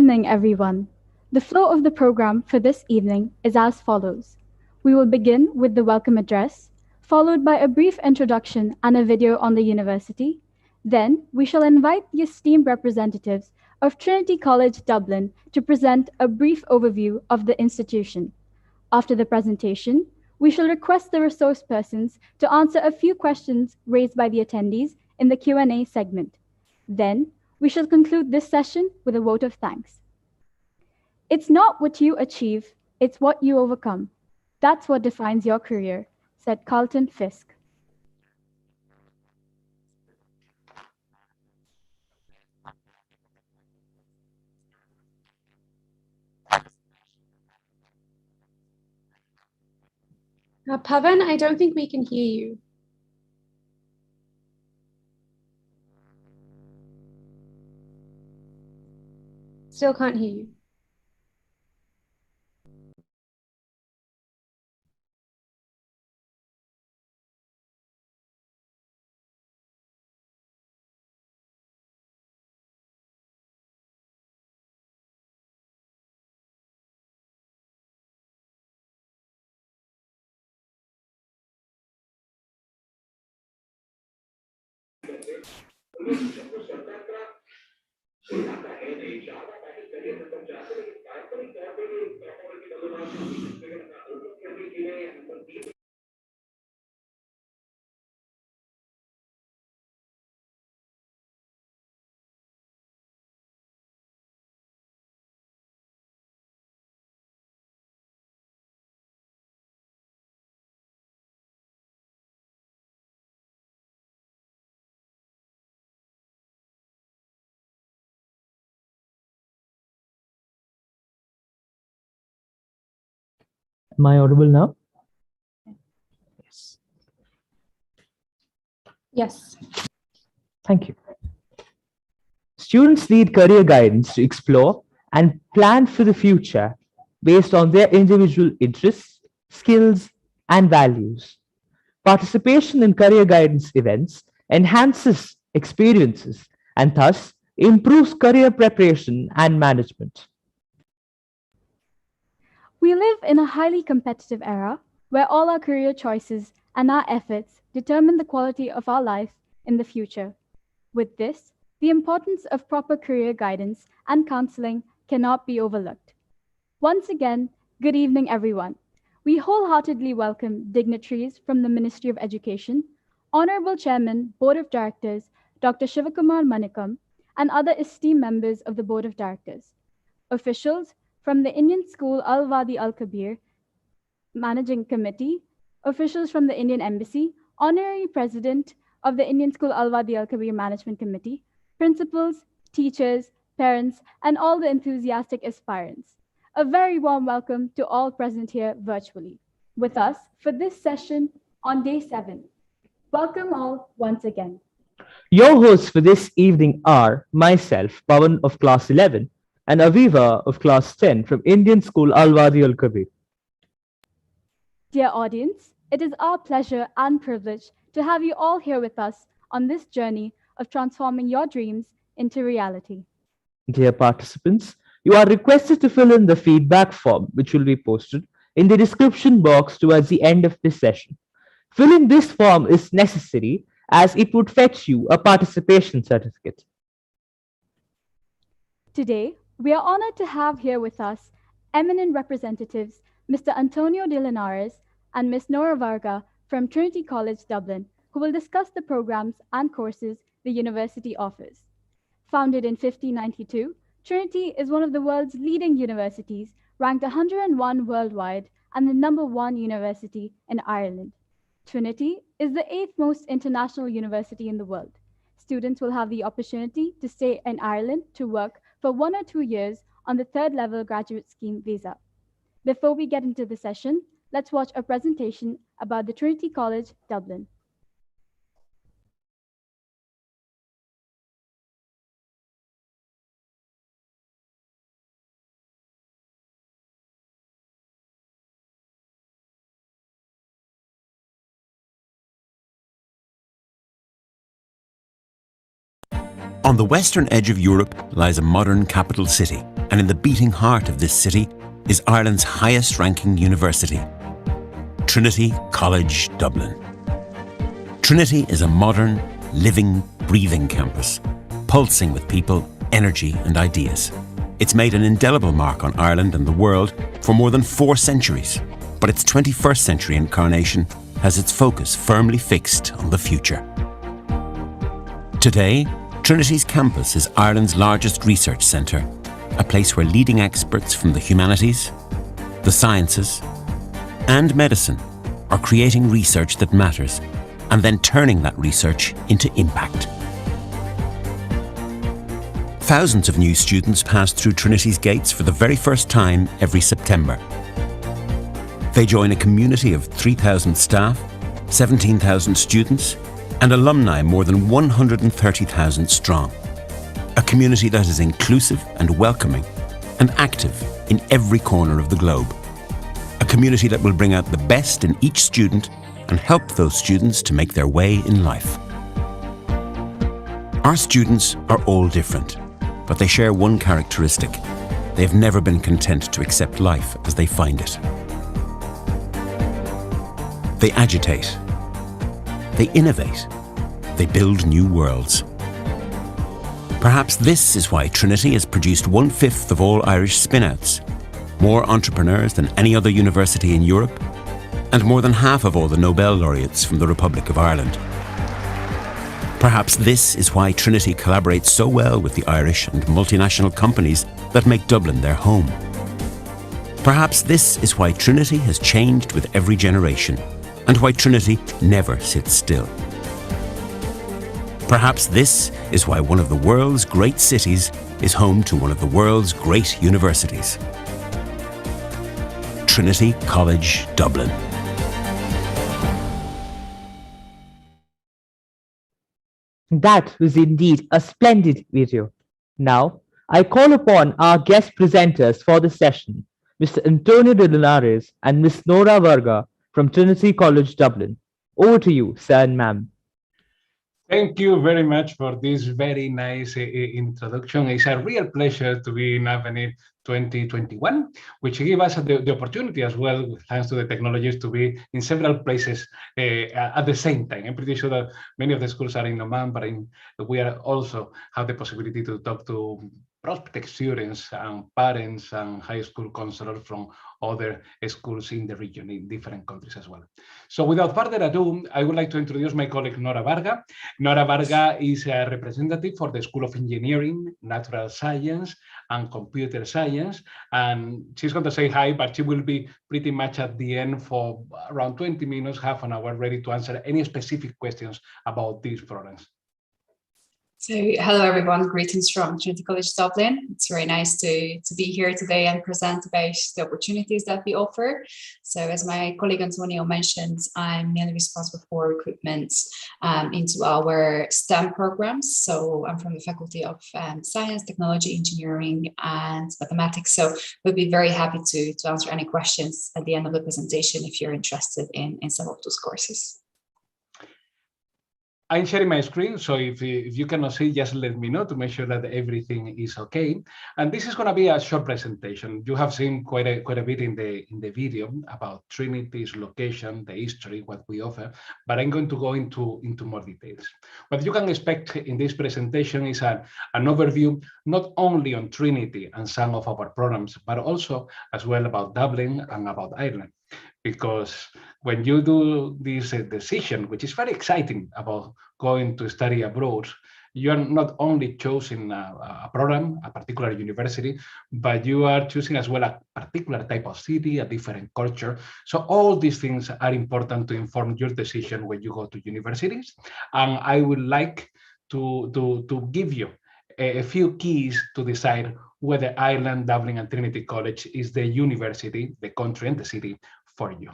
evening, everyone. The flow of the program for this evening is as follows. We will begin with the welcome address, followed by a brief introduction and a video on the university. Then, we shall invite the esteemed representatives of Trinity College Dublin to present a brief overview of the institution. After the presentation, we shall request the resource persons to answer a few questions raised by the attendees in the Q&A segment. Then, we shall conclude this session with a vote of thanks. It's not what you achieve, it's what you overcome. That's what defines your career, said Carlton Fisk. Pavan, I don't think we can hear you. Still can't hear you. Am I audible now? Yes. Yes. Thank you. Students need career guidance to explore and plan for the future based on their individual interests, skills, and values. Participation in career guidance events enhances experiences and thus improves career preparation and management. We live in a highly competitive era where all our career choices and our efforts determine the quality of our life in the future. With this, the importance of proper career guidance and counseling cannot be overlooked. Once again, good evening, everyone. We wholeheartedly welcome dignitaries from the Ministry of Education, Honorable Chairman, Board of Directors, Dr. Shivakumar Manikam, and other esteemed members of the Board of Directors, officials from the Indian School Al-Wadi Al-Kabir Managing Committee, officials from the Indian Embassy, Honorary President of the Indian School Al-Wadi Al-Kabir Management Committee, principals, teachers, parents, and all the enthusiastic aspirants. A very warm welcome to all present here virtually with us for this session on day 7. Welcome all once again. Your hosts for this evening are myself, Pavan of class 11, and Aviva of class 10 from Indian School Al-Wadi Al-Kabir. Dear audience, it is our pleasure and privilege to have you all here with us on this journey of transforming your dreams into reality. Dear participants, you are requested to fill in the feedback form, which will be posted in the description box towards the end of this session. Filling this form is necessary as it would fetch you a participation certificate. Today, we are honored to have here with us eminent representatives Mr. Antonio de Linares and Ms. Nora Varga from Trinity College Dublin, who will discuss the programs and courses the university offers. Founded in 1592, Trinity is one of the world's leading universities, ranked 101 worldwide and the #1 university in Ireland. Trinity is the 8th most international university in the world. Students will have the opportunity to stay in Ireland to work for 1 or 2 years on the 3rd level graduate scheme visa. Before we get into the session, let's watch a presentation about the Trinity College Dublin. On the western edge of Europe lies a modern capital city, and and in the beating heart of this city is Ireland's highest-ranking university, Trinity College, Dublin. Trinity is a modern, living, breathing campus, pulsing with people, energy and ideas. It's made an indelible mark on Ireland and the world for more than 4 centuries, but its 21st century incarnation has its focus firmly fixed on the future. Today, Trinity's campus is Ireland's largest research centre, a place where leading experts from the humanities, the sciences, and medicine are creating research that matters and then turning that research into impact. Thousands of new students pass through Trinity's gates for the very first time every September. They join a community of 3,000 staff, 17,000 students, and alumni more than 130,000 strong. A community that is inclusive and welcoming and active in every corner of the globe. A community that will bring out the best in each student and help those students to make their way in life. Our students are all different, but they share one characteristic. They've never been content to accept life as they find it. They agitate. They innovate. They build new worlds. Perhaps this is why Trinity has produced 1/5 of all Irish spin-outs, more entrepreneurs than any other university in Europe, and more than half of all the Nobel laureates from the Republic of Ireland. Perhaps this is why Trinity collaborates so well with the Irish and multinational companies that make Dublin their home. Perhaps this is why Trinity has changed with every generation, and why Trinity never sits still. Perhaps this is why one of the world's great cities is home to one of the world's great universities. Trinity College, Dublin. That was indeed a splendid video. Now, I call upon our guest presenters for the session, Mr. Antonio de Linares and Ms. Nora Varga from Trinity College, Dublin. Over to you, sir and ma'am. Thank you very much for this very nice introduction. It's a real pleasure to be in Avenue 2021, which gives us the opportunity as well, thanks to the technologies, to be in several places at the same time. I'm pretty sure that many of the schools are in Oman, but we are also have the possibility to talk to prospective students and parents and high school counselors from other schools in the region, in different countries as well. So without further ado, I would like to introduce my colleague Nora Varga. Nora Varga is a representative for the School of Engineering, Natural Science, and Computer Science. And she's going to say hi, but she will be pretty much at the end for around 20 minutes, half an hour, ready to answer any specific questions about these programs. So hello everyone, greetings from Trinity College Dublin. It's very nice to be here today and present about the opportunities that we offer. So as my colleague Antonio mentioned, I'm mainly responsible for recruitment into our STEM programs. So I'm from the Faculty of Science, Technology, Engineering and Mathematics. So we'll be very happy to answer any questions at the end of the presentation if you're interested in some of those courses. I'm sharing my screen, so if you cannot see, just let me know to make sure that everything is okay. And this is going to be a short presentation. You have seen quite a bit in the video about Trinity's location, the history, what we offer, but I'm going to go into more details. What you can expect in this presentation is an overview not only on Trinity and some of our programs, but also as well about Dublin and about Ireland. Because when you do this decision, which is very exciting about going to study abroad, you are not only choosing a program, a particular university, but you are choosing as well a particular type of city, a different culture. So all these things are important to inform your decision when you go to universities. And I would like to give you a few keys to decide whether Ireland, Dublin, and Trinity College is the university, the country, and the city for you.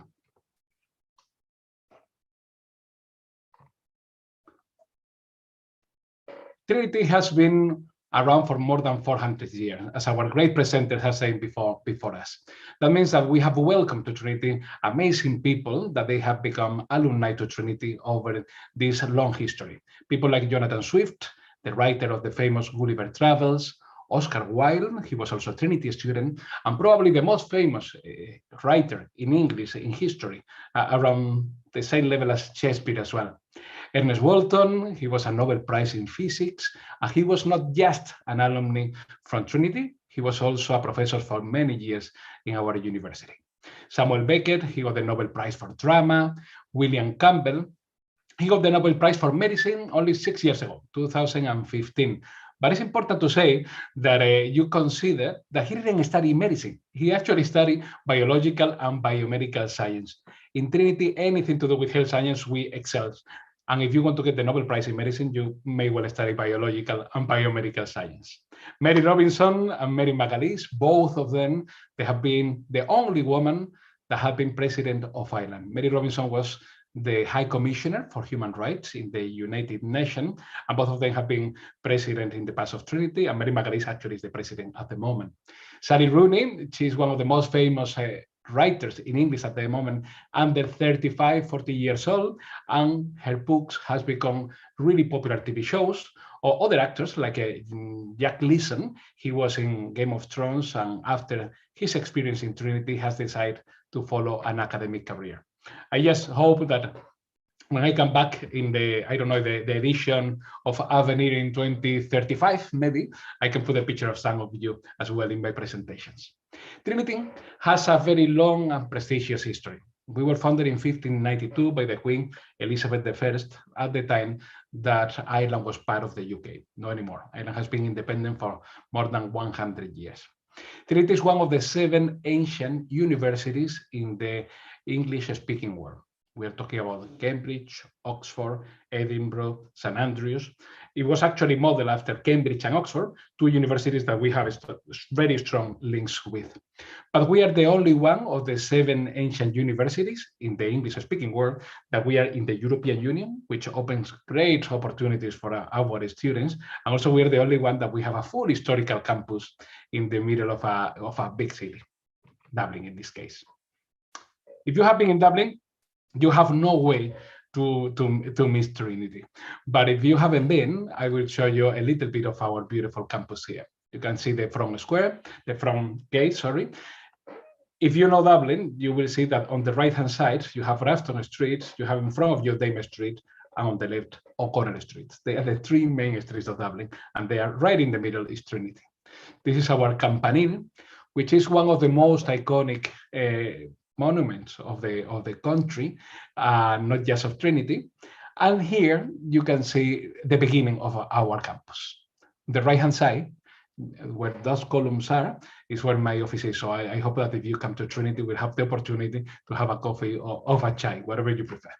Trinity has been around for more than 400 years, as our great presenter has said before us. That means that we have welcomed to Trinity amazing people that they have become alumni to Trinity over this long history. People like Jonathan Swift, the writer of the famous Gulliver Travels, Oscar Wilde, he was also a Trinity student, and probably the most famous writer in English in history, around the same level as Shakespeare as well. Ernest Walton, he was a Nobel Prize in Physics, and he was not just an alumni from Trinity, he was also a professor for many years in our university. Samuel Beckett, he got the Nobel Prize for Drama. William Campbell, he got the Nobel Prize for Medicine only 6 years ago, 2015. But it's important to say that you consider that he didn't study medicine. He actually studied biological and biomedical science. In Trinity, anything to do with health science, we excel. And if you want to get the Nobel Prize in medicine, you may well study biological and biomedical science. Mary Robinson and Mary McAleese, both of them, they have been the only woman that have been president of Ireland. Mary Robinson was the High Commissioner for Human Rights in the United Nations, and both of them have been president in the past of Trinity, and Mary McAleese actually is the president at the moment. Sally Rooney, she's one of the most famous writers in English at the moment, under 35, 40 years old, and her books has become really popular TV shows, or other actors like Jack Leeson. He was in Game of Thrones, and after his experience in Trinity has decided to follow an academic career. I just hope that when I come back in the, I don't know, the edition of Avenir in 2035, maybe, I can put a picture of some of you as well in my presentations. Trinity has a very long and prestigious history. We were founded in 1592 by the Queen Elizabeth I at the time that Ireland was part of the UK. No anymore. Ireland has been independent for more than 100 years. Trinity is one of the 7 ancient universities in the English-speaking world. We are talking about Cambridge, Oxford, Edinburgh, St. Andrews. It was actually modeled after Cambridge and Oxford, 2 universities that we have very strong links with. But we are the only one of the 7 ancient universities in the English-speaking world that we are in the European Union, which opens great opportunities for our students. And also we are the only one that we have a full historical campus in the middle of a big city, Dublin in this case. If you have been in Dublin, you have no way to miss Trinity. But if you haven't been, I will show you a little bit of our beautiful campus here. You can see the front square, the front gate, sorry. If you know Dublin, you will see that on the right-hand side, you have Rafton Street, you have in front of you Dame Street, and on the left, O'Connell Street. They are the 3 main streets of Dublin, and they are right in the middle is Trinity. This is our campanile, which is one of the most iconic monuments of the country, not just of Trinity. And here you can see the beginning of our campus. The right-hand side, where those columns are, is where my office is. So I hope that if you come to Trinity, we'll have the opportunity to have a coffee or a chai, whatever you prefer.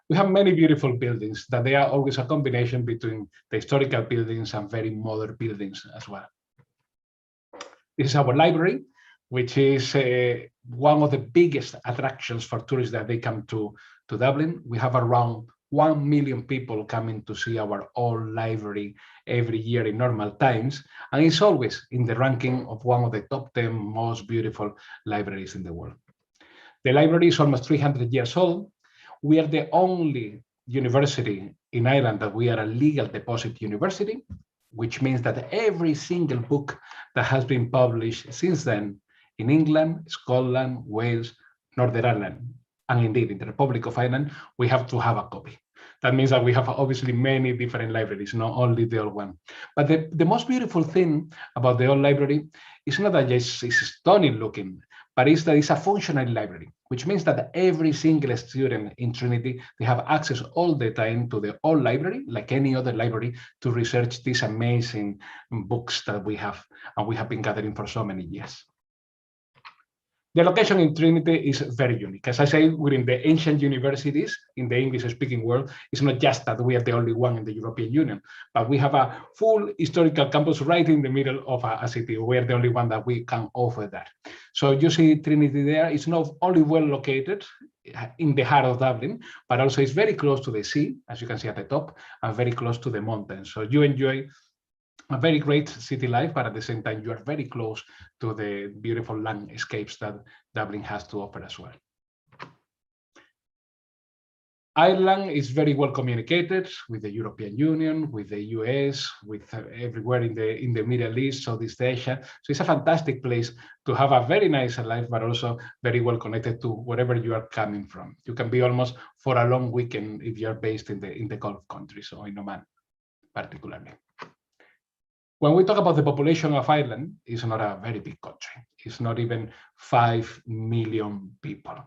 We have many beautiful buildings that they are always a combination between the historical buildings and very modern buildings as well. This is our library, which is one of the biggest attractions for tourists that they come to Dublin. We have around 1 million people coming to see our old library every year in normal times, and it's always in the ranking of one of the top 10 most beautiful libraries in the world. The library is almost 300 years old. We are the only university in Ireland that we are a legal deposit university, which means that every single book that has been published since then in England, Scotland, Wales, Northern Ireland, and indeed in the Republic of Ireland, we have to have a copy. That means that we have obviously many different libraries, not only the old one. But the most beautiful thing about the old library is not that it's stunning looking, but it's that it's a functional library, which means that every single student in Trinity, they have access all the time to the old library, like any other library, to research these amazing books that we have, and we have been gathering for so many years. The location in Trinity is very unique. As I say, we're in the ancient universities in the English-speaking world. It's not just that we are the only one in the European Union, but we have a full historical campus right in the middle of a city. We are the only one that we can offer that. So you see Trinity there. It's not only well located in the heart of Dublin, but also it's very close to the sea, as you can see at the top, and very close to the mountains. So you enjoy a very great city life, but at the same time, you are very close to the beautiful landscapes that Dublin has to offer as well. Ireland is very well communicated with the European Union, with the US, with everywhere in the Middle East, Southeast Asia. So it's a fantastic place to have a very nice life, but also very well connected to wherever you are coming from. You can be almost for a long weekend if you're based in the Gulf countries or in Oman, particularly. When we talk about the population of Ireland, it's not a very big country. It's not even 5 million people.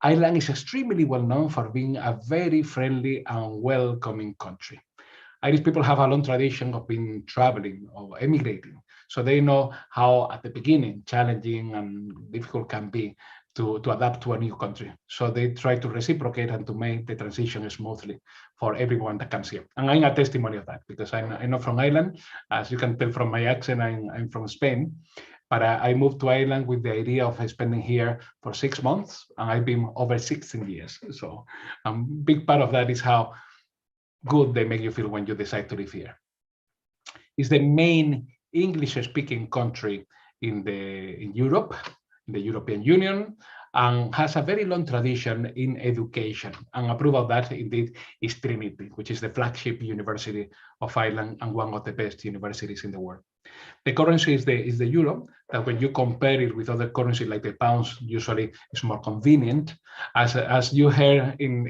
Ireland is extremely well known for being a very friendly and welcoming country. Irish people have a long tradition of being traveling or emigrating, so they know how at the beginning challenging and difficult can be to adapt to a new country. So they try to reciprocate and to make the transition smoothly for everyone that comes here. And I'm a testimony of that because I'm not from Ireland. As you can tell from my accent, I'm from Spain. But I moved to Ireland with the idea of spending here for 6 months, and I've been over 16 years. So a big part of that is how good they make you feel when you decide to live here. It's the main English-speaking country in Europe, in the European Union, and has a very long tradition in education. And a proof of that, indeed, is Trinity, which is the flagship university of Ireland and one of the best universities in the world. The currency is the euro, that when you compare it with other currencies like the pounds, usually it's more convenient. As you heard in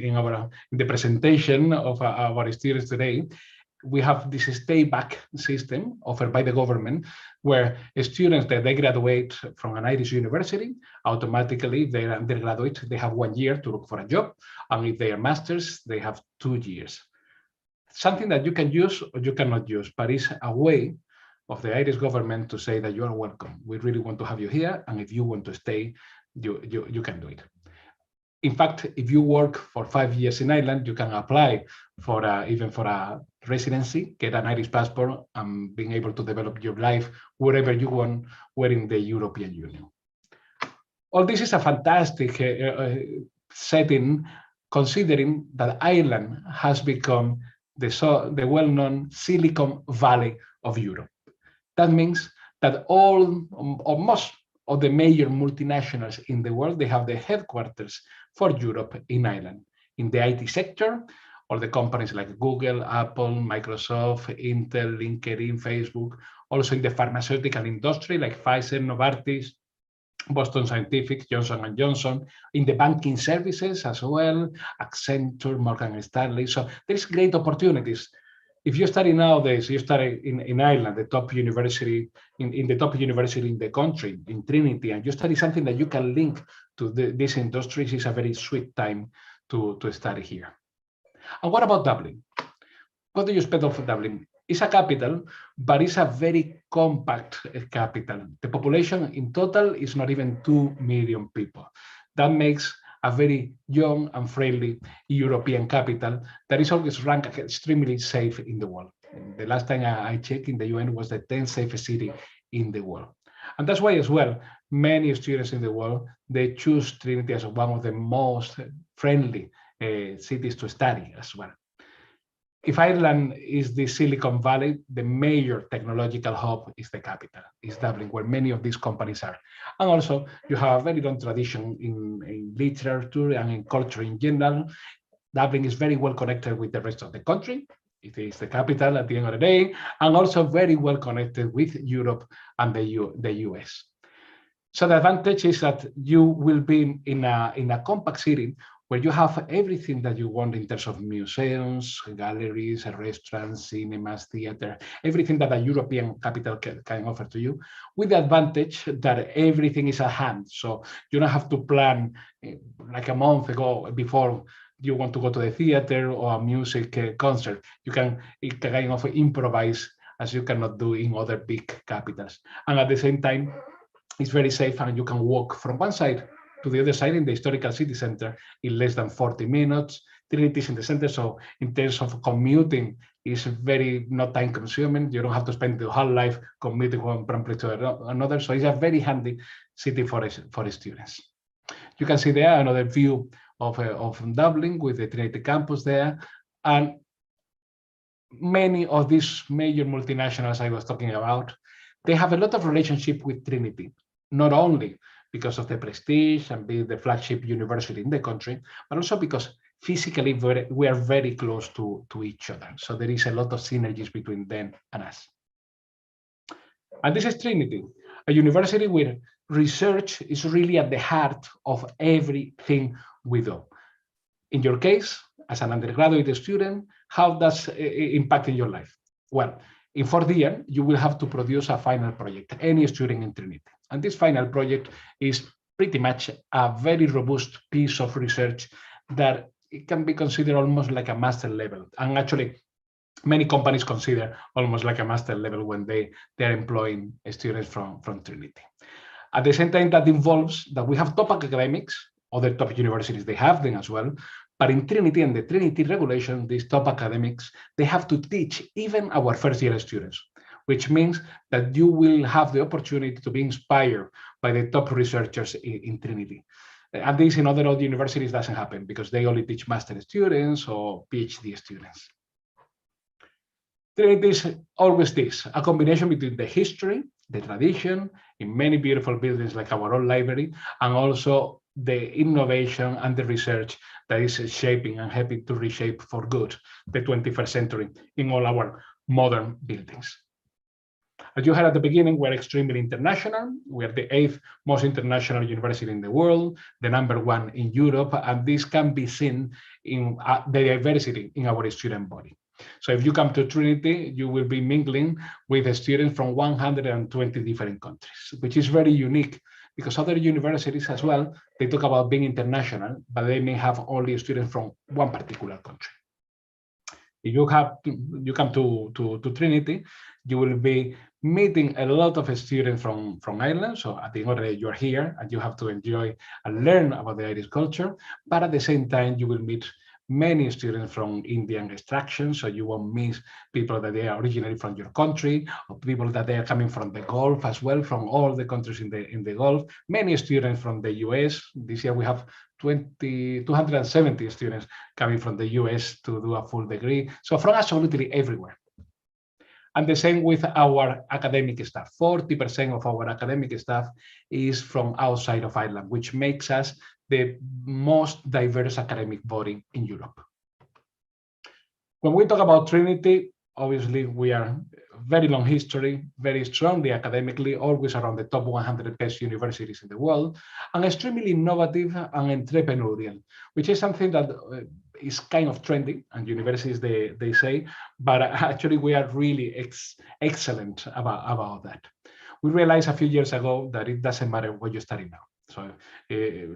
the presentation of our students today, we have this stay back system offered by the government where students that they graduate from an Irish university, automatically, if they're undergraduate, they have 1 year to look for a job. And if they are masters, they have 2 years. Something that you can use or you cannot use, but it's a way of the Irish government to say that you are welcome. We really want to have you here. And if you want to stay, you can do it. In fact, if you work for 5 years in Ireland, you can apply for even for a residency, get an Irish passport, and being able to develop your life wherever you want, where in the European Union. All this is a fantastic setting, considering that Ireland has become the well-known Silicon Valley of Europe. That means that all or most of the major multinationals in the world, they have their headquarters for Europe in Ireland. In the IT sector, all the companies like Google, Apple, Microsoft, Intel, LinkedIn, Facebook. Also in the pharmaceutical industry like Pfizer, Novartis, Boston Scientific, Johnson & Johnson. In the banking services as well, Accenture, Morgan Stanley. So there's great opportunities. If you study nowadays, you study in Ireland, the top university, in the top university in the country, in Trinity, and you study something that you can link to these industries, is a very sweet time to study here. And what about Dublin? What do you expect of Dublin? It's a capital, but it's a very compact capital. The population in total is not even 2 million people. That makes a very young and friendly European capital that is always ranked extremely safe in the world. The last time I checked in the UN was the 10th safest city in the world. And that's why as well, many students in the world, they choose Trinity as one of the most friendly cities to study as well. If Ireland is the Silicon Valley, the major technological hub is the capital, is Dublin, where many of these companies are. And also, you have a very long tradition in literature and in culture in general. Dublin is very well connected with the rest of the country. It is the capital at the end of the day, and also very well connected with Europe and the US. So the advantage is that you will be in a compact city where you have everything that you want in terms of museums, galleries, restaurants, cinemas, theater, everything that a European capital can offer to you, with the advantage that everything is at hand. So you don't have to plan like a month ago before you want to go to the theater or a music concert. You can kind of improvise as you cannot do in other big capitals. And at the same time, it's very safe and you can walk from one side to the other side in the historical city center in less than 40 minutes. Trinity is in the center, so in terms of commuting, it's very not time consuming. You don't have to spend the whole life commuting from one place to another. So it's a very handy city for students. You can see there another view of Dublin with the Trinity campus there. And many of these major multinationals I was talking about, they have a lot of relationship with Trinity, not only because of the prestige and being the flagship university in the country, but also because physically we are very close to each other. So there is a lot of synergies between them and us. And this is Trinity, a university where research is really at the heart of everything we do. In your case, as an undergraduate student, how does it impact in your life? Well, in fourth year, you will have to produce a final project, any student in Trinity. And this final project is pretty much a very robust piece of research that it can be considered almost like a master level. And actually, many companies consider almost like a master level when they're employing students from Trinity. At the same time, that involves that we have top academics, other top universities, they have them as well. But in Trinity and the Trinity regulation, these top academics, they have to teach even our first year students, which means that you will have the opportunity to be inspired by the top researchers in Trinity. And this in other universities doesn't happen because they only teach master students or PhD students. Trinity is always this, a combination between the history, the tradition, in many beautiful buildings like our own library, and also the innovation and the research that is shaping and helping to reshape for good the 21st century in all our modern buildings. As you heard at the beginning, we're extremely international. We are the 8th most international university in the world, the #1 in Europe, and this can be seen in the diversity in our student body. So if you come to Trinity, you will be mingling with students from 120 different countries, which is very unique because other universities as well, they talk about being international, but they may have only students from one particular country. If you come to Trinity, you will be meeting a lot of students from Ireland. So at the end of the day, you're here and you have to enjoy and learn about the Irish culture. But at the same time, you will meet many students from Indian extraction, so you won't miss people that they are originally from your country, or people that they are coming from the Gulf as well, from all the countries in the Gulf. Many students from the US. This year we have 270 students coming from the US to do a full degree. So from absolutely everywhere. And the same with our academic staff. 40% of our academic staff is from outside of Ireland, which makes us the most diverse academic body in Europe. When we talk about Trinity, obviously we are very long history, very strongly academically, always around the top 100 best universities in the world, and extremely innovative and entrepreneurial, which is something that is kind of trendy, and universities they say, but actually we are really excellent about that. We realized a few years ago that it doesn't matter what you study now. So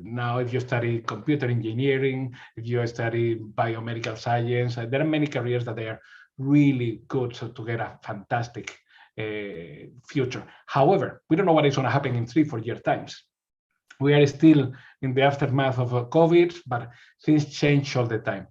now if you study computer engineering, if you study biomedical science, there are many careers that they are really good to get a fantastic future. However, we don't know what is going to happen in 3-4 years times. We are still in the aftermath of COVID, but things change all the time.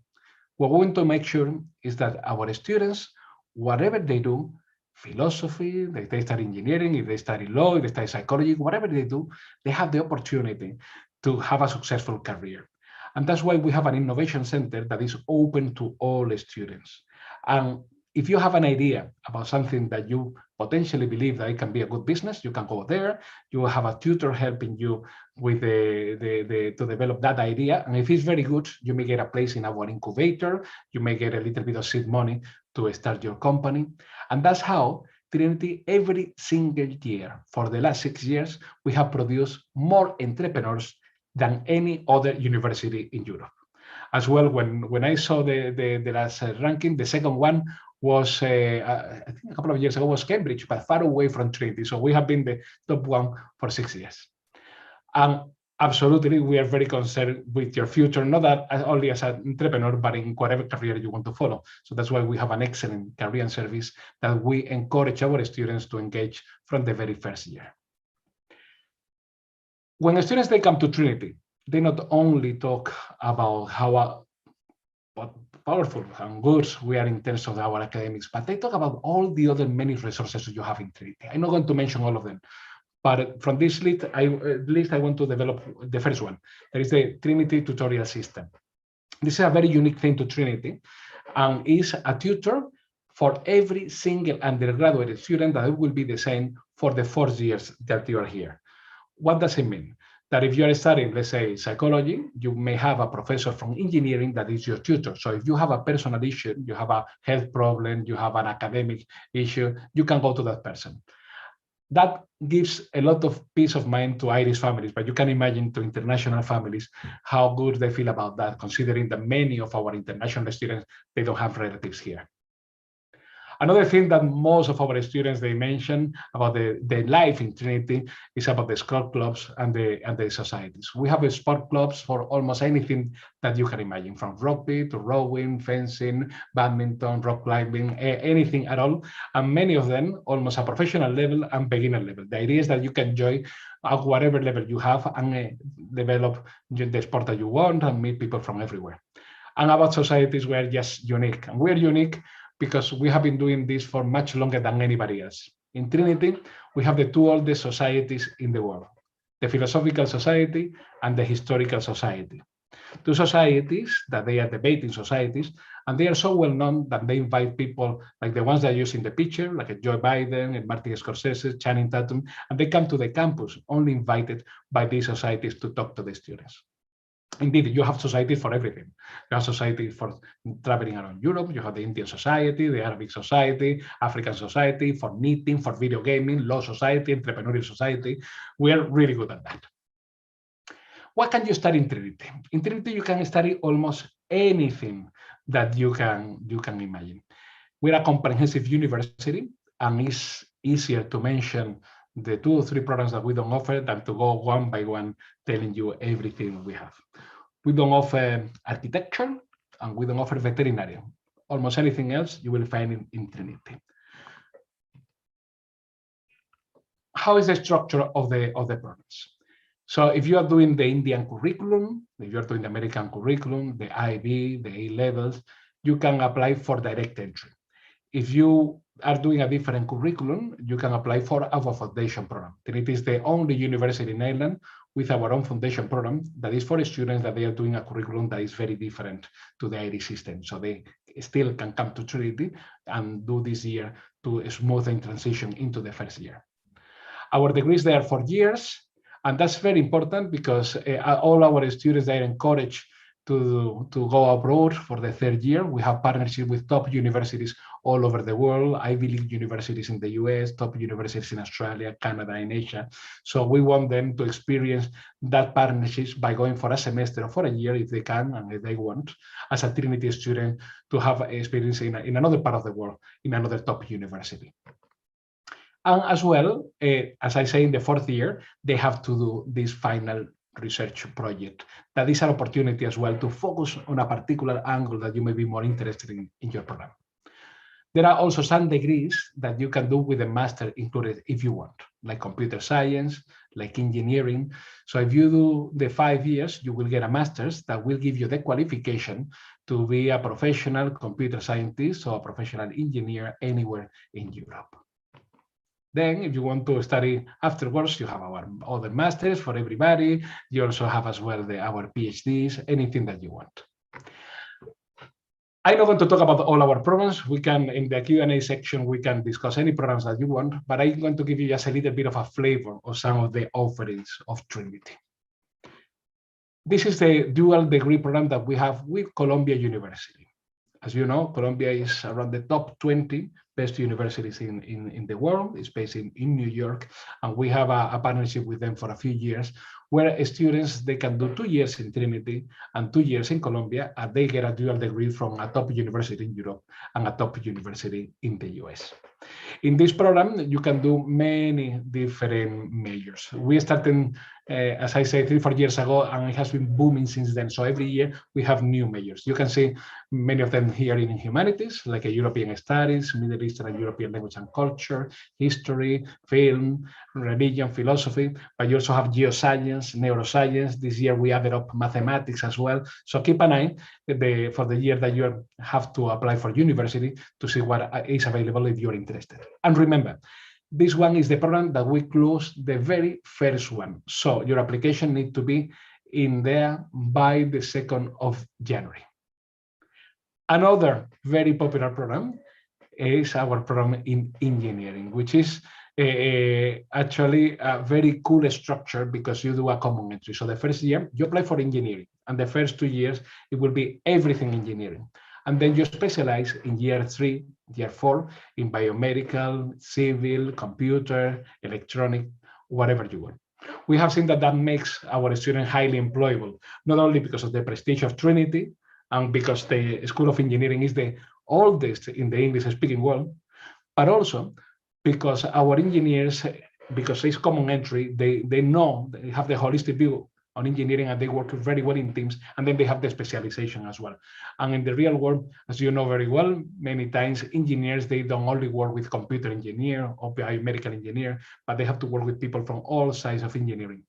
What we want to make sure is that our students, whatever they do, philosophy, if they study engineering, if they study law, if they study psychology, whatever they do, they have the opportunity to have a successful career. And that's why we have an innovation center that is open to all students. And if you have an idea about something that you potentially believe that it can be a good business, you can go there. You will have a tutor helping you with to develop that idea. And if it's very good, you may get a place in our incubator. You may get a little bit of seed money to start your company. And that's how Trinity, every single year for the last 6 years, we have produced more entrepreneurs than any other university in Europe. As well, when I saw the last ranking, the second one was, I think a couple of years ago, was Cambridge, but far away from Trinity. So we have been the top one for 6 years. And absolutely, we are very concerned with your future, not that only as an entrepreneur, but in whatever career you want to follow. So that's why we have an excellent career service that we encourage our students to engage from the very first year. When the students, they come to Trinity, they not only talk about how powerful and good we are in terms of our academics, but they talk about all the other many resources you have in Trinity. I'm not going to mention all of them, but from this list, I want to develop the first one. There is the Trinity tutorial system. This is a very unique thing to Trinity, and is a tutor for every single undergraduate student that will be the same for the 4 years that you are here. What does it mean? that if you're studying, let's say, psychology, you may have a professor from engineering that is your tutor. So if you have a personal issue, you have a health problem, you have an academic issue, you can go to that person. That gives a lot of peace of mind to Irish families, but you can imagine to international families how good they feel about that, considering that many of our international students, they don't have relatives here. Another thing that most of our students, they mention about the life in Trinity is about the sport clubs and the societies. We have sport clubs for almost anything that you can imagine, from rugby to rowing, fencing, badminton, rock climbing, anything at all. And many of them almost a professional level and beginner level. The idea is that you can join at whatever level you have and develop the sport that you want and meet people from everywhere. And about societies, we're just unique. And we're unique because we have been doing this for much longer than anybody else. In Trinity, we have the two oldest societies in the world, the Philosophical Society and the Historical Society. Two societies that they are debating societies, and they are so well known that they invite people like the ones that you see in the picture, like Joe Biden and Martin Scorsese, Channing Tatum, and they come to the campus only invited by these societies to talk to the students. Indeed, you have societies for everything. You have society for traveling around Europe. You have the Indian Society, the Arabic Society, African Society, for knitting, for video gaming, law society, entrepreneurial society. We are really good at that. What can you study in Trinity? In Trinity, you can study almost anything that you can imagine. We're a comprehensive university, and it's easier to mention the 2 or 3 programs that we don't offer than to go one by one telling you everything we have. We don't offer architecture, and we don't offer veterinary. Almost anything else you will find in Trinity. How is the structure of the programs? So if you are doing the Indian curriculum, if you're doing the American curriculum, the IB, the A levels, you can apply for direct entry. If you are doing a different curriculum, you can apply for our foundation program. Trinity is the only university in Ireland with our own foundation program that is for students that they are doing a curriculum that is very different to the Irish system. So they still can come to Trinity and do this year to smoothen transition into the first year. Our degrees there are 4 years, and that's very important because all our students, they are encouraged to go abroad for the 3rd year. We have partnership with top universities all over the world, Ivy League universities in the US, top universities in Australia, Canada, and Asia. So we want them to experience that partnerships by going for a semester or for a year if they can and if they want, as a Trinity student, to have experience in another part of the world, in another top university. And as well, as I say, in the 4th year, they have to do this final research project. That is an opportunity as well to focus on a particular angle that you may be more interested in your program. There are also some degrees that you can do with a master included if you want, like computer science, like engineering. So if you do the 5 years, you will get a master's that will give you the qualification to be a professional computer scientist or a professional engineer anywhere in Europe. Then, if you want to study afterwards, you have our other masters for everybody. You also have as well our PhDs, anything that you want. I'm not going to talk about all our programs. We can, in the Q&A section, we can discuss any programs that you want, but I'm going to give you just a little bit of a flavor of some of the offerings of Trinity. This is the dual degree program that we have with Columbia University. As you know, Columbia is around the top 20 best universities in the world. It's based in New York, and we have a partnership with them for a few years, where students, they can do 2 years in Trinity and 2 years in Columbia, and they get a dual degree from a top university in Europe and a top university in the US. In this program, you can do many different majors. We started, as I said, 3 or 4 years ago, and it has been booming since then. So every year we have new majors. You can see many of them here in humanities, like European Studies, Middle Eastern and European Language and Culture, History, Film, Religion, Philosophy, but you also have Geoscience, Neuroscience. This year we added up Mathematics as well. So keep an eye for the year that you have to apply for university to see what is available if you're interested. And remember, this one is the program that we closed the very first one. So your application needs to be in there by the 2nd of January. Another very popular program is our program in engineering, which is actually a very cool structure because you do a common entry. So the first year you apply for engineering, and the first 2 years it will be everything engineering. And then you specialize in year 3, year 4 in biomedical, civil, computer, electronic, whatever you want. We have seen that that makes our students highly employable, not only because of the prestige of Trinity and because the School of Engineering is the oldest in the English-speaking world, but also because our engineers, because it's common entry, they know, they have the holistic view on engineering and they work very well in teams, and then they have the specialization as well. And in the real world, as you know very well, many times engineers, they don't only work with computer engineer or biomedical engineer, but they have to work with people from all sides of engineering.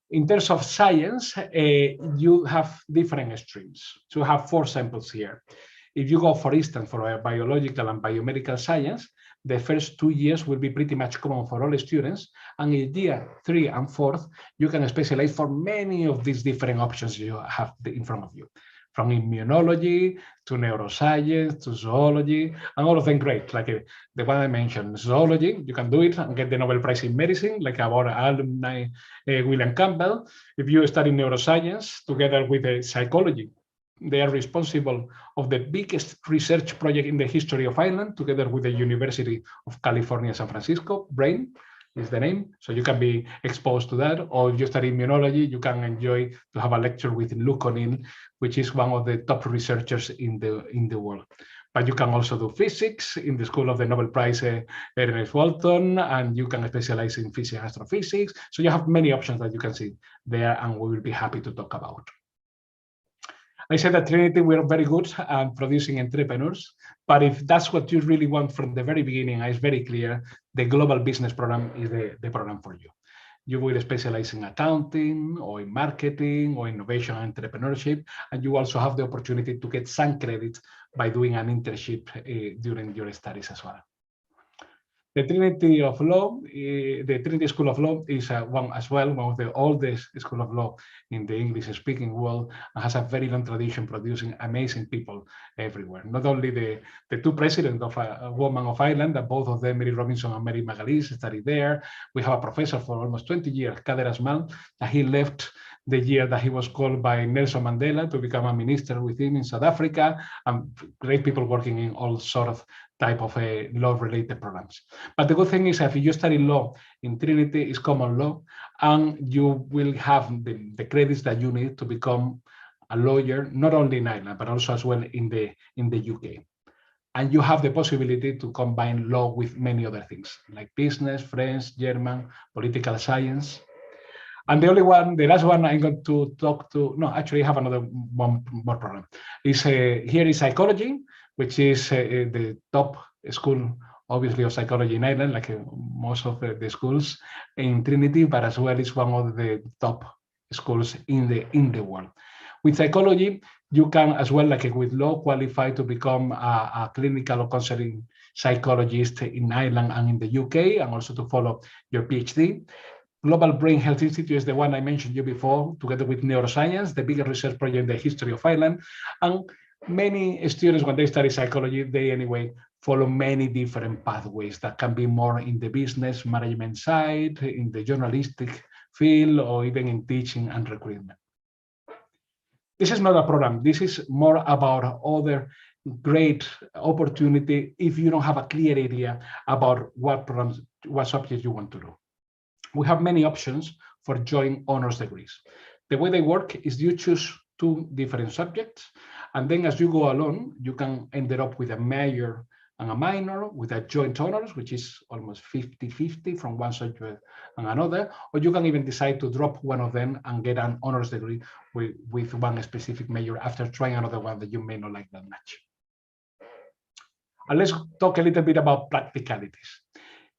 In terms of science, you have different streams. So you have 4 samples here. If you go, for instance, for a biological and biomedical science, the first 2 years will be pretty much common for all students. And in year 3 and 4th, you can specialize for many of these different options you have in front of you, from immunology to neuroscience to zoology, and all of them great. Like the one I mentioned, zoology, you can do it and get the Nobel Prize in Medicine, like our alumni William Campbell. If you study neuroscience together with psychology, they are responsible of the biggest research project in the history of Ireland, together with the University of California, San Francisco. BRAIN is the name, so you can be exposed to that. Or if you study immunology, you can enjoy to have a lecture with Luke O'Neill, which is one of the top researchers in the world. But you can also do physics in the School of the Nobel Prize Ernest Walton, and you can specialize in physics and astrophysics. So you have many options that you can see there, and we will be happy to talk about. I said at Trinity, we're very good at producing entrepreneurs, but if that's what you really want from the very beginning, it's very clear, the global business program is the program for you. You will specialize in accounting or in marketing or innovation and entrepreneurship, and you also have the opportunity to get some credit by doing an internship during your studies as well. The Trinity of Law, the Trinity School of Law is one of the oldest school of law in the English-speaking world, and has a very long tradition producing amazing people everywhere. Not only the 2 presidents of Women of Ireland, that both of them, Mary Robinson and Mary Magalhaes, studied there. We have a professor for almost 20 years, Kader Asmal, that he left the year that he was called by Nelson Mandela to become a minister with him in South Africa, and great people working in all sort of type of law-related programs. But the good thing is, if you study law in Trinity, it's common law, and you will have the credits that you need to become a lawyer, not only in Ireland, but also as well in the UK. And you have the possibility to combine law with many other things, like business, French, German, political science. And the last one I'm going to talk to, no, actually I have another one more program, is here is psychology, which is the top school, obviously, of psychology in Ireland, like most of the schools in Trinity, but as well is one of the top schools in the world. With psychology, you can as well, like with law, qualify to become a clinical or counseling psychologist in Ireland and in the UK, and also to follow your PhD. Global Brain Health Institute is the one I mentioned you before, together with neuroscience, the biggest research project in the history of Ireland. And many students, when they study psychology, they anyway follow many different pathways that can be more in the business management side, in the journalistic field, or even in teaching and recruitment. This is not a program. This is more about other great opportunity if you don't have a clear idea about what programs, what subjects you want to do. We have many options for joint honors degrees. The way they work is you choose 2 different subjects, and then as you go along, you can end up with a major and a minor with a joint honors, which is almost 50-50 from one subject and another, or you can even decide to drop one of them and get an honors degree with one specific major after trying another one that you may not like that much. And let's talk a little bit about practicalities.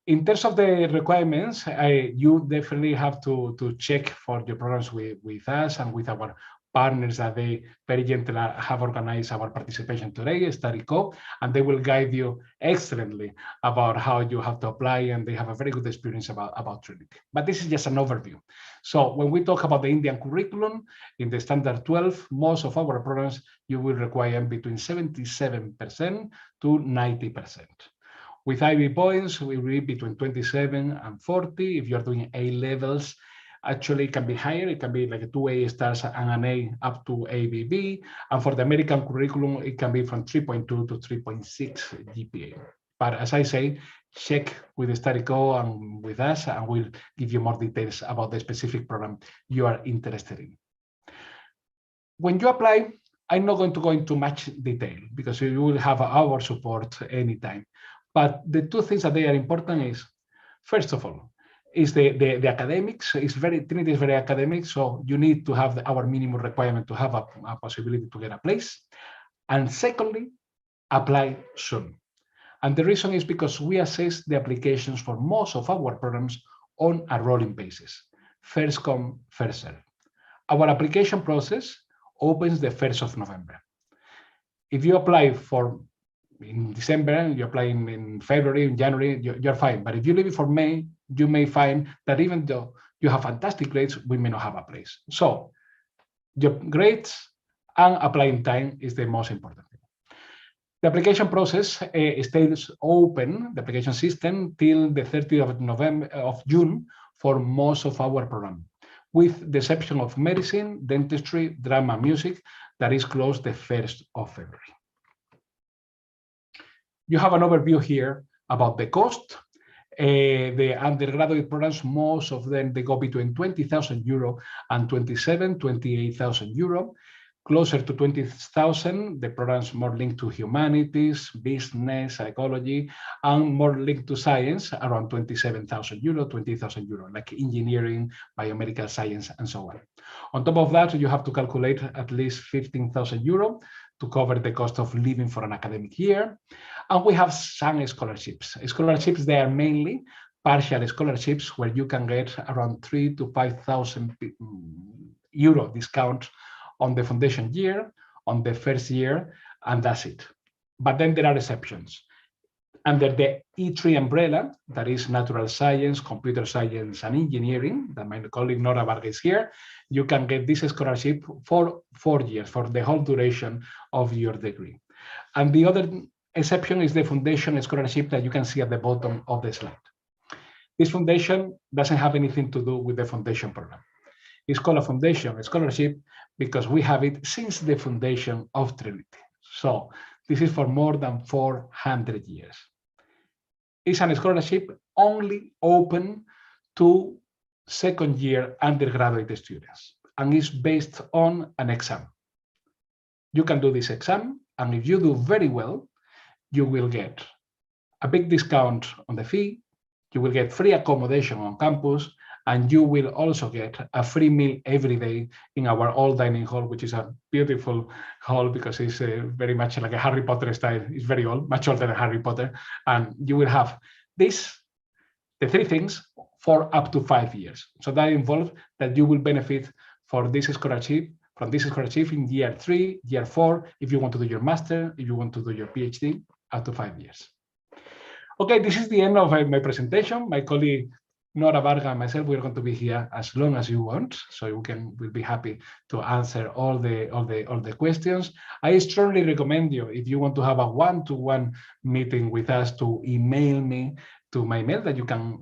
In terms of the requirements, you definitely have to check for your programs with us and with our partners that they very gently have organized our participation today, Studyco, and they will guide you excellently about how you have to apply, and they have a very good experience about Trinity. But this is just an overview. So when we talk about the Indian curriculum, in the Standard 12, most of our programs, you will require between 77% to 90%. With IB points, we will be between 27 and 40. If you're doing A levels, actually it can be higher. It can be like a 2 A stars and an A up to ABB. And for the American curriculum, it can be from 3.2 to 3.6 GPA. But as I say, check with the Studyco and with us, and we'll give you more details about the specific program you are interested in. When you apply, I'm not going to go into much detail because you will have our support anytime. But the two things that they are important is, first of all, is the academics. Trinity is very academic, so you need to have our minimum requirement to have a possibility to get a place. And secondly, apply soon. And the reason is because we assess the applications for most of our programs on a rolling basis. First come, first serve. Our application process opens the 1st of November. If you apply in December, you apply in February, in January, you're fine. But if you leave it for May, you may find that even though you have fantastic grades, we may not have a place. So your grades and applying time is the most important thing. The application process stays open, the application system, till the 30th of June for most of our program, with the exception of medicine, dentistry, drama, music, that is closed the 1st of February. You have an overview here about the cost. The undergraduate programs, most of them, they go between 20,000 euro and 28,000 euro. Closer to 20,000, the programs more linked to humanities, business, psychology, and more linked to science, around 27,000 euro, 20,000 euro, like engineering, biomedical science, and so on. On top of that, you have to calculate at least 15,000 euro to cover the cost of living for an academic year. And we have some scholarships. Scholarships, they are mainly partial scholarships where you can get around 3,000 to 5,000 euro discount on the foundation year, on the first year, and that's it. But then there are exceptions. Under the E3 umbrella, that is natural science, computer science, and engineering, that my colleague Nora Varga is here, you can get this scholarship for 4 years, for the whole duration of your degree. And the other exception is the foundation scholarship that you can see at the bottom of the slide. This foundation doesn't have anything to do with the foundation program. It's called a foundation scholarship because we have it since the foundation of Trinity. So this is for more than 400 years. It's a scholarship only open to second-year undergraduate students, and is based on an exam. You can do this exam, and if you do very well, you will get a big discount on the fee, you will get free accommodation on campus, and you will also get a free meal every day in our old dining hall, which is a beautiful hall because it's very much like a Harry Potter style. It's very old, much older than Harry Potter. And you will have this, the three things, for up to 5 years. So that involves that you will benefit for this scholarship, from this scholarship in year 3, year 4, if you want to do your master, if you want to do your PhD, up to 5 years. Okay, this is the end of my presentation. My colleague Nora Varga and myself, we're going to be here as long as you want, so we'll be happy to answer all the questions. I strongly recommend you, if you want to have a one-to-one meeting with us, to email me to my mail that you can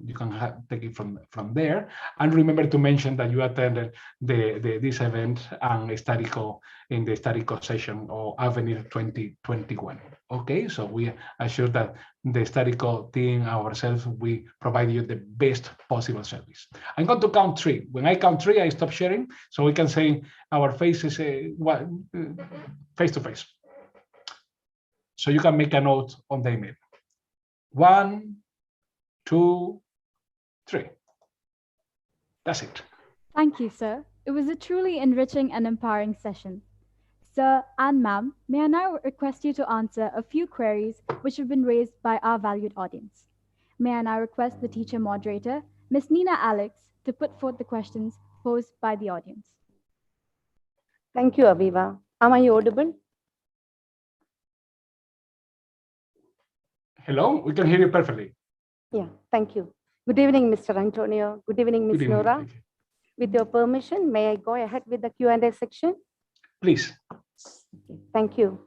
take it from there. And remember to mention that you attended this event and Studyco in the Studyco session or Avenir 2021. Okay, so we assure that the Studyco team ourselves, we provide you the best possible service. I'm going to count 3. When I count 3, I stop sharing, so we can say our faces face to face. So you can make a note on the email. 1, 2, 3. That's it. Thank you, sir. It was a truly enriching and empowering session. Sir and ma'am, may I now request you to answer a few queries which have been raised by our valued audience. May I now request the teacher moderator, Ms. Nina Alex, to put forth the questions posed by the audience. Thank you, Aviva. Am I audible? Hello, we can hear you perfectly. Yeah, thank you. Good evening, Mr. Antonio. Good evening, Ms. Nora. With your permission, may I go ahead with the Q&A section? Please. Okay, thank you.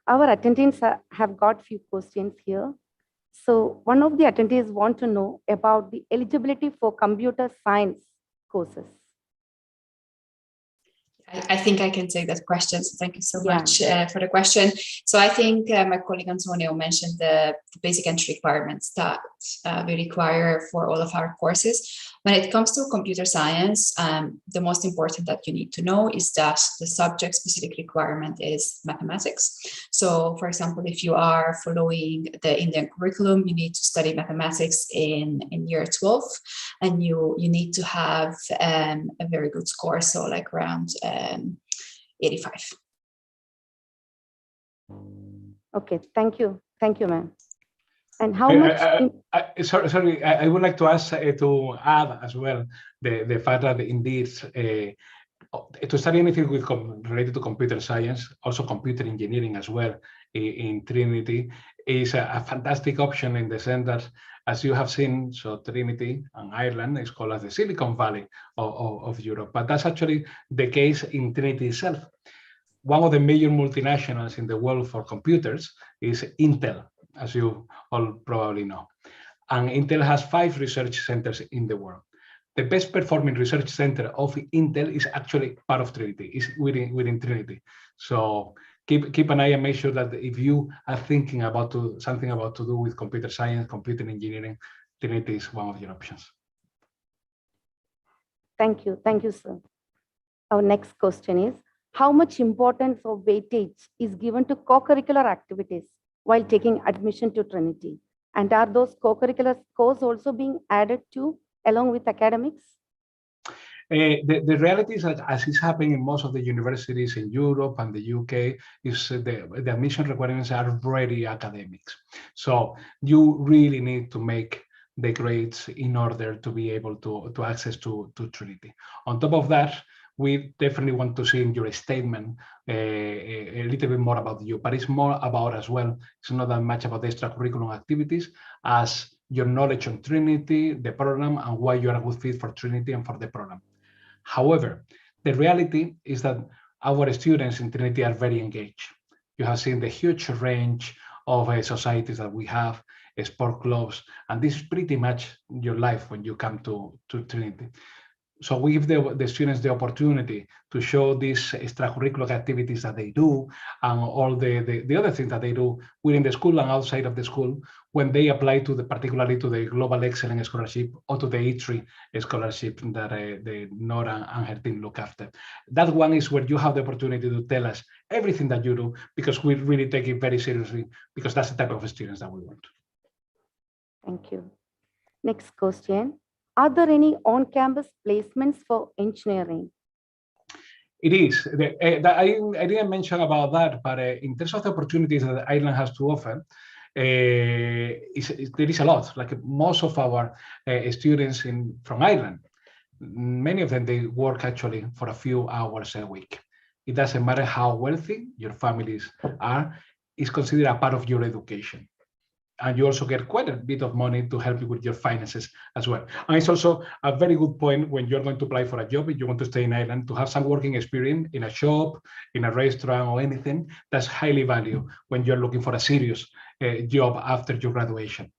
Our attendees have got few questions here. So one of the attendees want to know about the eligibility for computer science courses. I think I can take that question. So thank you so Yeah. much for the question. So I think my colleague Antonio mentioned the basic entry requirements that we require for all of our courses. When it comes to computer science, the most important that you need to know is that the subject specific requirement is mathematics. So for example, if you are following the Indian curriculum, you need to study mathematics in year 12, and you need to have a very good score, so like around 85. Okay, thank you, ma'am. And how much? Sorry, I would like to ask to add as well the fact that indeed to study anything with related to computer science, also computer engineering as well in Trinity is a fantastic option in the sense that, as you have seen, so Trinity and Ireland is called as the Silicon Valley of Europe, but that's actually the case in Trinity itself. One of the major multinationals in the world for computers is Intel, as you all probably know. And Intel has 5 research centers in the world. The best performing research center of Intel is actually part of Trinity, is within Trinity. So keep an eye and make sure that if you are thinking about something about to do with computer science, computer engineering, Trinity is one of your options. Thank you, sir. Our next question is, how much importance or weightage is given to co-curricular activities while taking admission to Trinity? And are those co-curricular scores also being added to along with academics? The reality is that, as is happening in most of the universities in Europe and the UK, is the admission requirements are very academics. So you really need to make the grades in order to be able to access to Trinity. On top of that, we definitely want to see in your statement a little bit more about you, but it's more about as well, it's not that much about the extracurricular activities as your knowledge on Trinity, the program, and why you are a good fit for Trinity and for the program. However, the reality is that our students in Trinity are very engaged. You have seen the huge range of societies that we have, sport clubs, and this is pretty much your life when you come to Trinity. So we give the students the opportunity to show these extracurricular activities that they do and all the other things that they do within the school and outside of the school when they apply to particularly to the Global Excellence Scholarship or to the E3 scholarship that the Nora and her team look after. That one is where you have the opportunity to tell us everything that you do, because we really take it very seriously, because that's the type of students that we want. Thank you. Next question. Are there any on-campus placements for engineering? It is. I didn't mention about that, but in terms of the opportunities that Ireland has to offer, there is a lot. Like most of our students from Ireland, many of them, they work actually for a few hours a week. It doesn't matter how wealthy your families are, it's considered a part of your education. And you also get quite a bit of money to help you with your finances as well. And it's also a very good point when you're going to apply for a job, if you want to stay in Ireland, to have some working experience in a shop, in a restaurant or anything. That's highly valued when you're looking for a serious job after your graduation.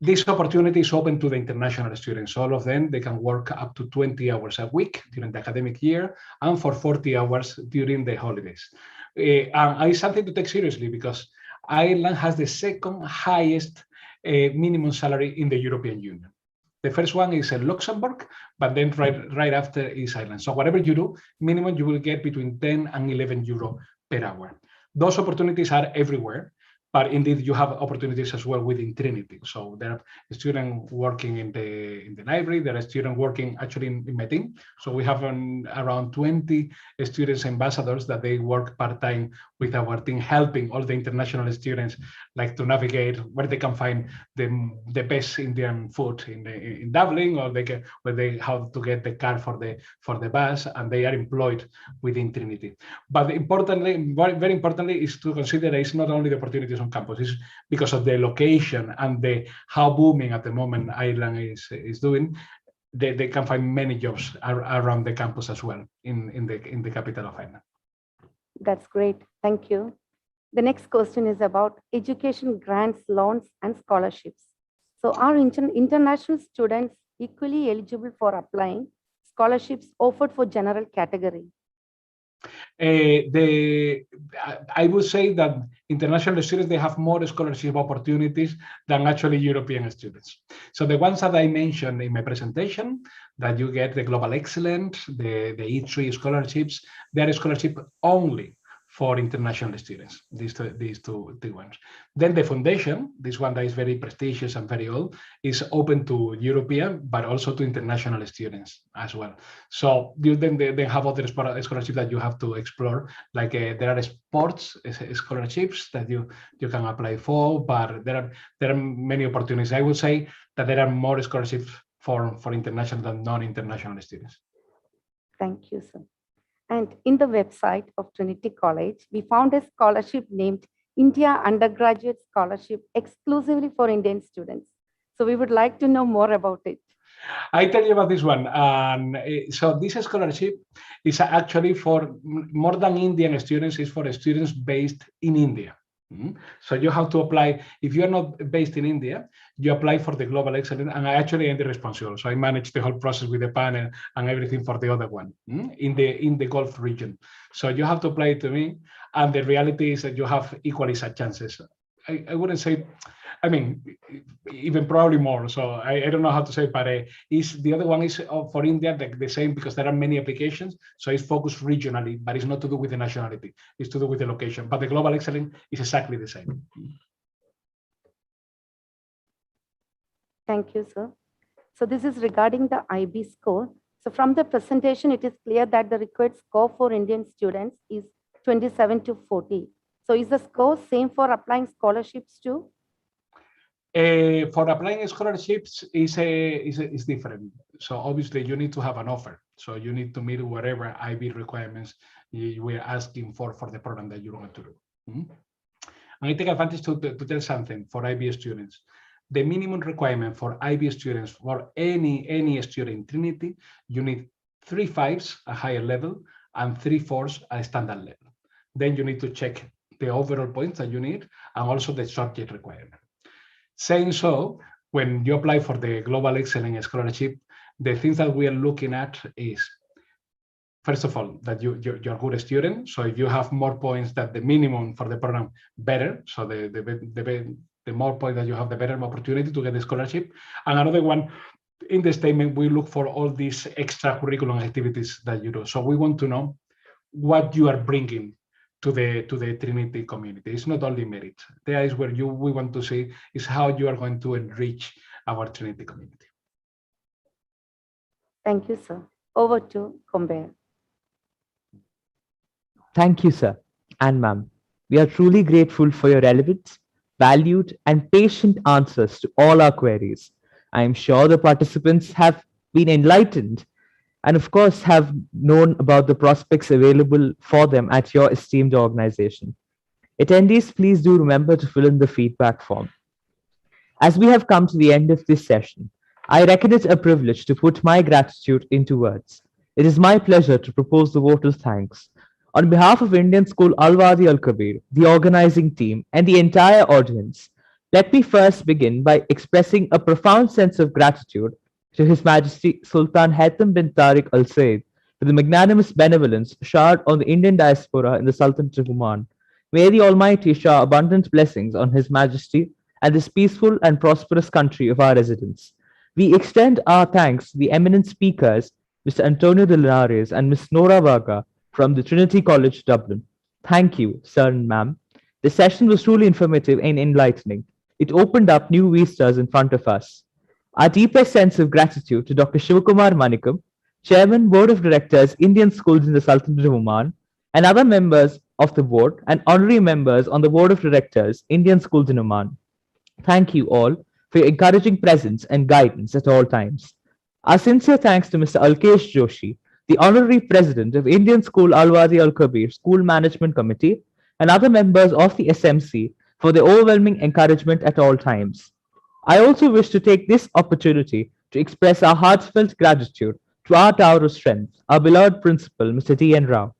This opportunity is open to the international students. All of them, they can work up to 20 hours a week during the academic year and for 40 hours during the holidays. And it's something to take seriously, because Ireland has the second highest minimum salary in the European Union. The first one is Luxembourg, but then right after is Ireland. So whatever you do, minimum you will get between 10 and 11 euro per hour. Those opportunities are everywhere, but indeed you have opportunities as well within Trinity. So there are students working in the library, there are students working actually in my team. So we have around 20 students ambassadors that they work part-time with our team, helping all the international students like to navigate where they can find the best Indian food in Dublin, or how to get the car for the bus, and they are employed within Trinity. But importantly, very importantly, is to consider that it's not only the opportunities on campus, it's because of the location and how booming at the moment Ireland is doing. They can find many jobs around the campus as well in the capital of Ireland. That's great. Thank you. The next question is about education grants, loans, and scholarships. So are international students equally eligible for applying scholarships offered for general category? I would say that international students, they have more scholarship opportunities than actually European students. So the ones that I mentioned in my presentation, that you get the Global Excellence, the E3 scholarships, they are scholarship only for international students, these two ones. Then the foundation, this one that is very prestigious and very old, is open to European, but also to international students as well. So you then have other scholarships that you have to explore, like there are sports scholarships that you can apply for, but there are many opportunities. I would say that there are more scholarships for international than non-international students. Thank you, sir. And in the website of Trinity College, we found a scholarship named India Undergraduate Scholarship exclusively for Indian students. So we would like to know more about it. I tell you about this one. So this scholarship is actually for more than Indian students, it's for students based in India. So you have to apply. If you're not based in India, you apply for the Global Excellence, and I actually am the responsible. So I manage the whole process with the panel and everything for the other one in the Gulf region. So you have to apply to me, and the reality is that you have equally such chances. I wouldn't say, I mean, even probably more. So I don't know how to say, but the other one is for India, the same, because there are many applications. So it's focused regionally, but it's not to do with the nationality. It's to do with the location. But the Global Excellence is exactly the same. Thank you, sir. So this is regarding the IB score. So from the presentation, it is clear that the required score for Indian students is 27 to 40. So is the score same for applying scholarships too? For applying scholarships is different. So obviously you need to have an offer. So you need to meet whatever IB requirements we're asking for the program that you want to do. And I take advantage to tell something for IB students. The minimum requirement for IB students, for any student in Trinity, you need 3 5s a higher level and 3 4s a standard level. Then you need to check the overall points that you need and also the subject requirement. Saying so, when you apply for the Global Excellence Scholarship, the things that we are looking at is, first of all, that you're a good student. So if you have more points than the minimum for the program, better. So the more points that you have, the better opportunity to get the scholarship. And another one, in the statement, we look for all these extracurricular activities that you do. So we want to know what you are bringing to the Trinity community. It's not only merit. There is where we want to see is how you are going to enrich our Trinity community. Thank you, sir. Over to Combear. Thank you, sir and ma'am. We are truly grateful for your relevant, valued, and patient answers to all our queries. I am sure the participants have been enlightened and of course have known about the prospects available for them at your esteemed organization. Attendees, please do remember to fill in the feedback form. As we have come to the end of this session, I reckon it a privilege to put my gratitude into words. It is my pleasure to propose the vote of thanks. On behalf of Indian School Al-Wadi Al-Kabir, the organizing team, and the entire audience, let me first begin by expressing a profound sense of gratitude to His Majesty Sultan Haitham bin Tariq Al Said for the magnanimous benevolence showered on the Indian diaspora in the Sultanate of Oman. May the Almighty shower abundant blessings on His Majesty and this peaceful and prosperous country of our residence. We extend our thanks to the eminent speakers, Mr. Antonio de Linares and Ms. Nora Vaga from the Trinity College, Dublin. Thank you, sir and ma'am. The session was truly informative and enlightening. It opened up new vistas in front of us. Our deepest sense of gratitude to Dr. Shivakumar Manikam, Chairman, Board of Directors, Indian Schools in the Sultanate of Oman, and other members of the board and honorary members on the Board of Directors, Indian Schools in Oman. Thank you all for your encouraging presence and guidance at all times. Our sincere thanks to Mr. Alkesh Joshi, the Honorary President of Indian School Al-Wadi Al-Kabir School Management Committee, and other members of the SMC for their overwhelming encouragement at all times. I also wish to take this opportunity to express our heartfelt gratitude to our Tower of Strength, our beloved principal, Mr. D.N. Rao.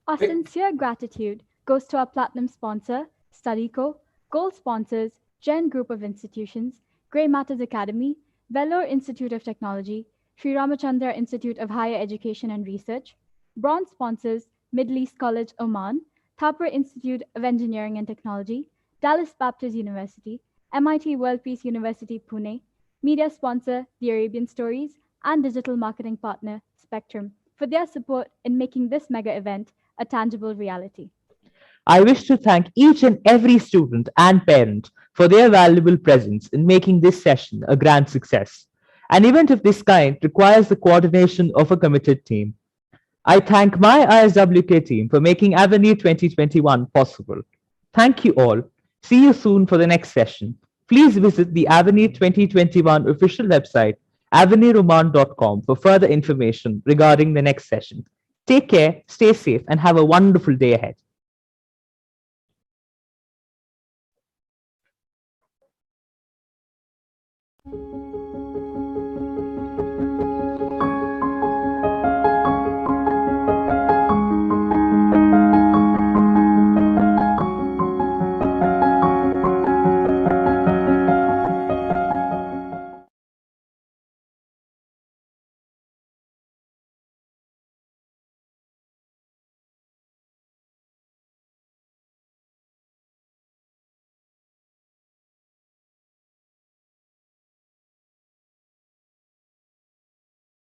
Our sincere gratitude goes to our platinum sponsor, Studyco, gold sponsors, Gen Group of Institutions, Grey Matters Academy, Vellore Institute of Technology, Sri Ramachandra Institute of Higher Education and Research, bronze sponsors, Middle East College, Oman, Thapar Institute of Engineering and Technology, Dallas Baptist University, MIT World Peace University, Pune, media sponsor, The Arabian Stories, and digital marketing partner, Spectrum, for their support in making this mega event a tangible reality. I wish to thank each and every student and parent for their valuable presence in making this session a grand success. An event of this kind requires the coordination of a committed team. I thank my ISWK team for making Avenue 2021 possible. Thank you all. See you soon for the next session. Please visit the Avenue 2021 official website, avenueroman.com, for further information regarding the next session. Take care, stay safe, and have a wonderful day ahead.